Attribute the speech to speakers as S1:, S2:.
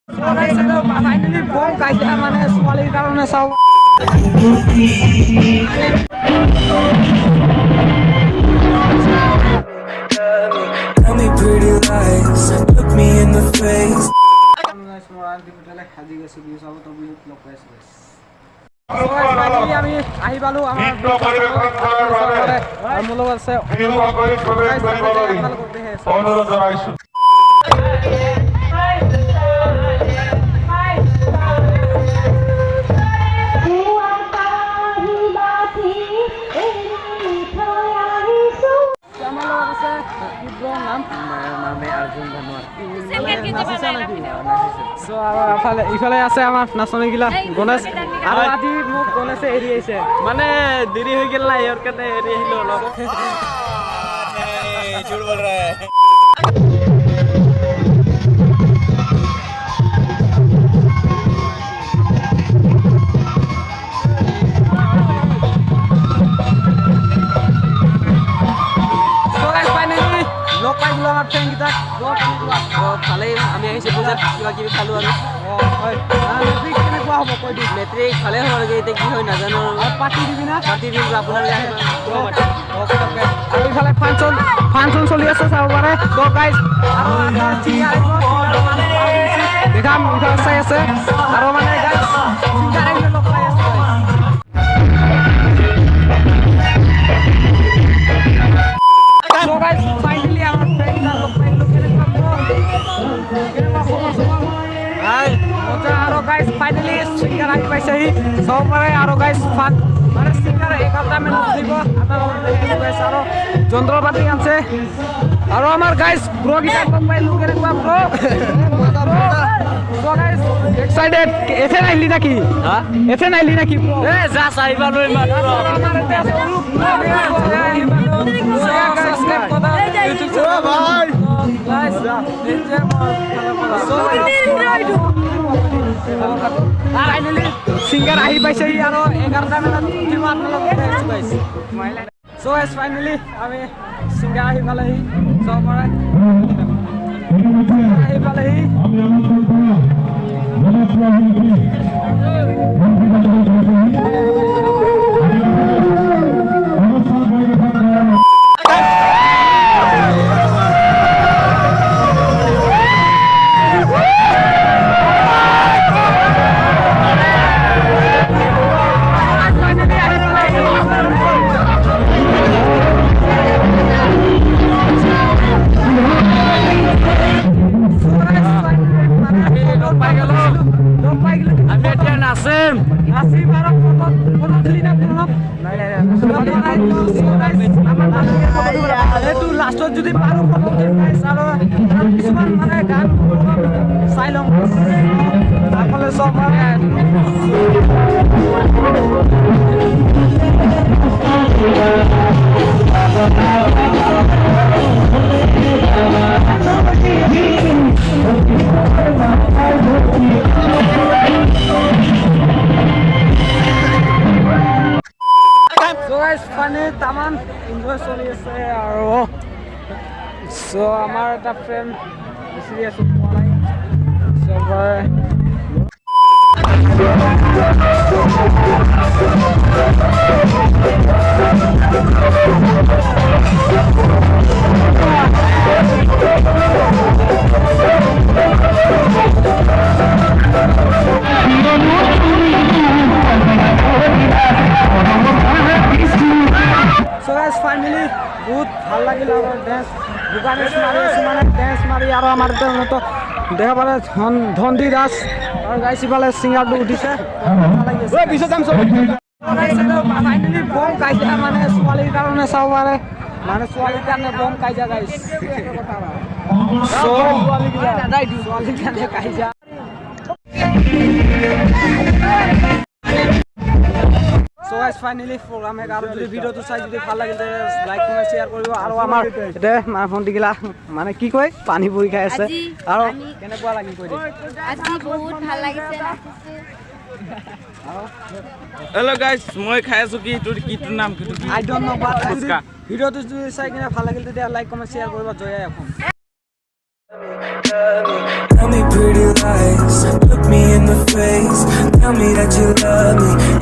S1: Finally বম কাজিয়া মানে ছোৱালীৰ কাৰণে চাওঁ
S2: Tell me pretty lies, look me in the face.
S1: আমি আহি পালো আমাৰ মোৰ লগত আছে
S3: অনুৰোধ জনাইছো
S1: ইফালে আছে আমাৰ নাচনীগিলা গণেশ আৰু আজি মোক গণেশে এৰি আহিছে মানে দেৰি হৈ গ'ল না ইয়াৰ কাৰণে এৰি আহিলো অলপ
S2: झूठ बोल रहा है
S1: ভালেই আমি আহিছোঁ পূজাত কিবা কিবি খালোঁ আৰু কেনেকুৱা হ'ব কৈ দিম মেট্ৰিক ভালেই হ'ব লাগে এতিয়া কি হয় নাজানো পাৰ্টি দিবি না পাৰ্টি দিম আপোনালোকে আহিব আৰু ইফালে ফাংচন চলি আছে চাব পাৰে দেখাম ইফালে চাই আছে আৰু মানে লগ পাই আছে ফাইনেলি আমাৰ ফ্ৰেণ্ড লগ পাইলোঁ আৰু গাইজ ফাইনেলি চিংগাৰ আহি পাইছেহি চাব পাৰে আৰু গাইজ মানে চিংগাৰ 11টা মানত উঠিব আৰু যন্ত্ৰ পাতি আছে আৰু আমাৰ গাইজ ব্ৰগিটাক লগ পাইলোঁ কেনেকুৱা এক্সাইটেড এথেন আহিলি নাকি এথেন আহিলি নাকি যা চাহিবা লৈ সিঙ্গার আহি পাইছেহি আৰু 11টা মানত উঠিব আপোনালোকে সো গাইজ ফাইনেলি আমি সিঙ্গাৰ আহি পালেহি চাব পাৰে আহি পালেহি লাষ্টত যদি পাৰোঁ কিছুমান মানে গান চাই লওঁ সকলে চব মানে মানে তামান এনজয় চলি আছে আৰু সো আমাৰ এটা ফ্ৰেণ্ড বিচাৰি আছো পোৱা নাই চবৰে ফাইনেলি বহুত ভাল লাগিল আৰু ডেন্স দোকানেছ মাৰি আছো মানে ডেন্স মাৰি আৰু আমাৰ দেখা পালে ধনদি দাস আৰু গাইছ ইফালে ছিংগাৰটো উঠিছে ফাইনেলি বম কাজিয়া মানে ছোৱালীৰ কাৰণে চাব পাৰে মানে ছোৱালীৰ কাৰণে বম কাজিয়া গাইছ ছোৱালীৰ কাৰণে কাজিয়া So guys, finally program है और जो वीडियो तो साइज যদি ভাল লাগে লাইক কমেন্ট শেয়ার কৰিব আৰু আমাৰ এতে মা ফোনটি গিলা মানে কি কয় পানী পুৰি খাই আছে আৰু কেনেকুৱা লাগি কৈ দে
S4: আজি বহুত ভাল লাগিছে
S5: Hello guys, মই খাই আছো কি তোৰ নাম কি
S1: I don't know but ভিডিওটো যদি চাই কিনে ভাল লাগিল তেতিয়া লাইক কমেন্ট শেয়ার কৰিব জয় এখন
S2: Tell me pretty lies, tell me that you love me.